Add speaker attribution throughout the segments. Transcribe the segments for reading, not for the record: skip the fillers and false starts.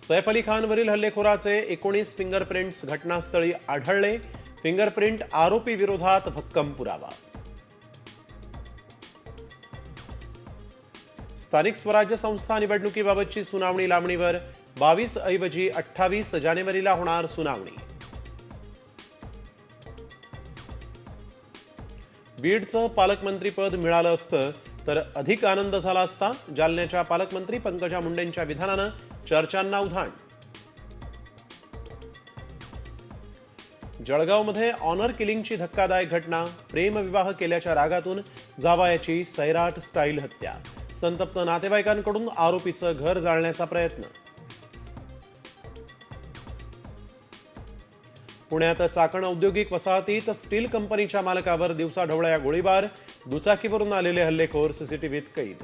Speaker 1: Saif Ali खानवरील हल्लेखोराचे 19 fingerprints घटनास्थळी आढळले। Fingerprint आरोपी विरोधात भक्कम पुरावा। स्थानिक स्वराज्य संस्था निवडणुकीबाबतची सुनावणी लांबणीवर। 22 ऐवजी 28 जानेवारीला होणार सुनावणी। बीडचं पालकमंत्रीपद मिळालं असतं तर अधिक आनंद झाला असता। जालन्याच्या पालकमंत्री पंकजा मुंडेंच्या विधानानं चर्चांना उधाण। जळगावमध्ये ऑनर किलिंगची धक्कादायक घटना। प्रेमविवाह केल्याच्या रागातून जावयाची सैराट स्टाईल हत्या। संतप्त नातेवाईकांकडून आरोपीचं घर जाळण्याचा प्रयत्न। पुण्यात चाकण औद्योगिक वसाहतीत स्टील कंपनीच्या मालकावर दिवसाढवळ्या गोळीबार। दुचाकीवरून आलेले हल्लेखोर सीसीटीव्हीत कैद।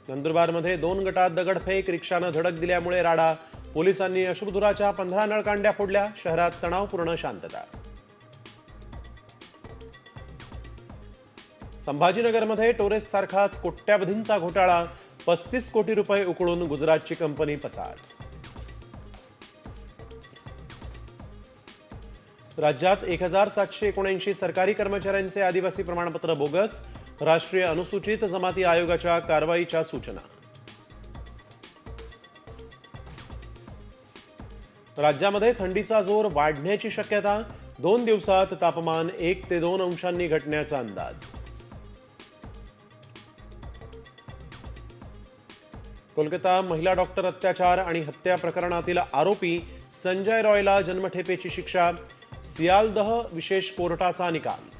Speaker 1: नंदुरबारमध्ये 2 गटात दगडफेक। रिक्षानं धडक दिल्यामुळे राडा। पोलिसांनी अश्रुधुराच्या 15 नळकांड्या फोडल्या। शहरात तणावपूर्ण शांतता। संभाजीनगरमध्ये टोरेस सारखाच कोट्यावधींचा घोटाळा। 35 कोटी रुपये उकळून गुजरातची कंपनी पसार। राज्यात 1779 सरकारी कर्मचाऱ्यांचे आदिवासी प्रमाणपत्र बोगस। राष्ट्रीय अनुसूचित जमाती आयोगाच्या कारवाईच्या सूचना। राज्यामध्ये थंडीचा जोर वाढण्याची शक्यता। 2 दिवसात तापमान 1 ते 2 अंशांनी घटण्याचा अंदाज। कोलकाता महिला डॉक्टर अत्याचार आणि हत्या प्रकरणातील आरोपी संजय रॉयला जन्मठेपेची शिक्षा। सियालदह विशेष कोर्टाचा निकाल।